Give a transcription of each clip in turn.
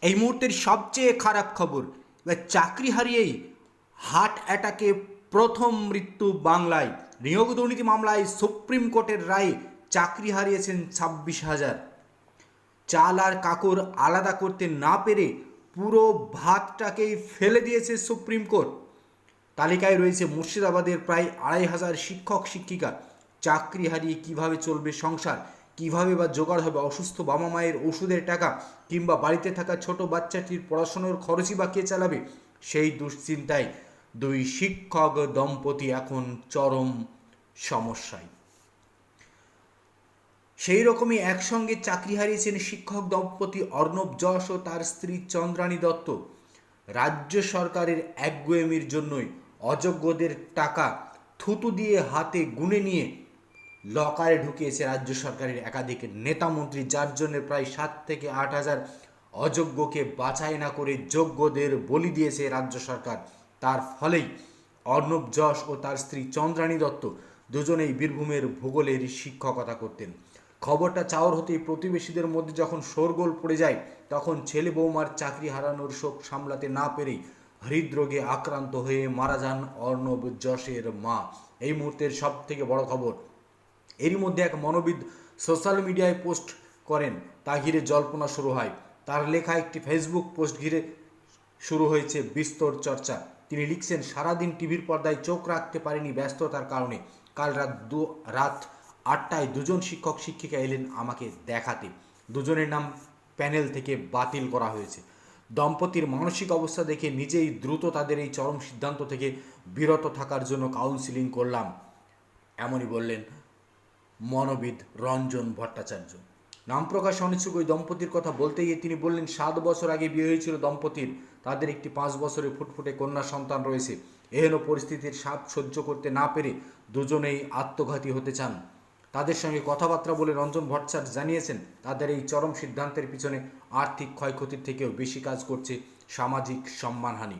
এই মুহূর্তের সবচেয়ে খারাপ খবর, এবার চাকরি হারিয়েই হার্ট অ্যাটাকে প্রথম মৃত্যু বাংলায়। নিয়োগ দুর্নীতি মামলায় সুপ্রিম কোর্টের রায়ে চাকরি হারিয়েছেন 26,000। চাল আর কাকর আলাদা করতে না পেরে পুরো ভাতটাকেই ফেলে দিয়েছে সুপ্রিম কোর্ট। তালিকায় রয়েছে মুর্শিদাবাদের প্রায় 2,500 শিক্ষক শিক্ষিকা। চাকরি হারিয়ে কিভাবে চলবে সংসার, কিভাবে বা জোগাড় হবে অসুস্থ বাবা মায়ের ওষুধের টাকা, কিংবা বাড়িতে থাকা ছোট বাচ্চাটির পড়াশোনার খরচই বা কে চালাবে, সেই দুশ্চিন্তায় দুই শিক্ষক দম্পতি এখন চরম সমস্যায়। সেই রকমই একসঙ্গে চাকরি হারিয়েছেন শিক্ষক দম্পতি অর্ণব যশ ও তার স্ত্রী চন্দ্রানী দত্ত। রাজ্য সরকারের একগুয়েমির জন্যই অযোগ্যদের টাকা থুতু দিয়ে হাতে গুনে নিয়ে লকারে ঢুকিয়েছে রাজ্য সরকারের একাধিক নেতামন্ত্রী, যার জন্য প্রায় 7 থেকে 8,000 অযোগ্যকে বাছাই না করে যোগ্যদের বলি দিয়েছে রাজ্য সরকার। তার ফলেই অর্ণব যশ ও তার স্ত্রী চন্দ্রানী দত্ত দুজনেই বীরভূমের ভূগোলের শিক্ষকতা করতেন। খবরটা চাওর হতেই প্রতিবেশীদের মধ্যে যখন শোরগোল পড়ে যায়, তখন ছেলে বৌমার চাকরি হারানোর শোক সামলাতে না পেরেই হৃদরোগে আক্রান্ত হয়ে মারা যান অর্ণব যশের মা। এই মুহূর্তের সব থেকে বড় খবর, এরই মধ্যে এক মনোবিদ সোশ্যাল মিডিয়ায় পোস্ট করেন, তা ঘিরে জল্পনা শুরু হয়। তার লেখা একটি ফেসবুক পোস্ট ঘিরে শুরু হয়েছে বিস্তর চর্চা। তিনি লিখছেন, সারাদিন টিভির পর্দায় চোখ রাখতে পারেনি ব্যস্ততার কারণে। কাল রাত 8টায় দুজন শিক্ষক শিক্ষিকা এলেন আমাকে দেখাতে। দুজনের নাম প্যানেল থেকে বাতিল করা হয়েছে। দম্পতির মানসিক অবস্থা দেখে নিজেই দ্রুত তাদের এই চরম সিদ্ধান্ত থেকে বিরত থাকার জন্য কাউন্সিলিং করলাম, এমনই বললেন মনোবিদ রঞ্জন ভট্টাচার্য। নাম প্রকাশ অনিচ্ছুক ওই দম্পতির কথা বলতে গিয়ে তিনি বললেন, 7 বছর আগে বিয়ে হয়েছিল দম্পতির। তাদের একটি 5 বছরের ফুটফুটে কন্যা সন্তান রয়েছে। এহেন পরিস্থিতির চাপ সহ্য করতে না পেরে দুজনেই আত্মঘাতী হতে চান। তাদের সঙ্গে কথাবার্তা বলে রঞ্জন ভট্টাচার্য জানিয়েছেন, তাদের এই চরম সিদ্ধান্তের পিছনে আর্থিক ক্ষয়ক্ষতির থেকেও বেশি কাজ করছে সামাজিক সম্মানহানি।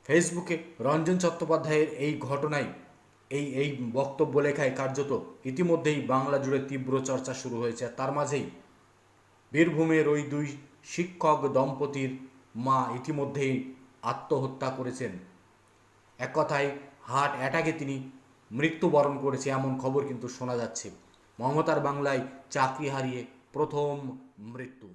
ফেসবুকে রঞ্জন চট্টোপাধ্যায়ের এই ঘটনায় এই বক্তব্য লেখায় কার্যত ইতিমধ্যেই বাংলা জুড়ে তীব্র চর্চা শুরু হয়েছে। তার মাঝেই বীরভূমের ওই দুই শিক্ষক দম্পতির মা ইতিমধ্যেই আত্মহত্যা করেছেন। এক কথায় হার্ট অ্যাটাকে তিনি মৃত্যুবরণ করেছে, এমন খবর কিন্তু শোনা যাচ্ছে। মমতার বাংলায় চাকরি হারিয়ে প্রথম মৃত্যু।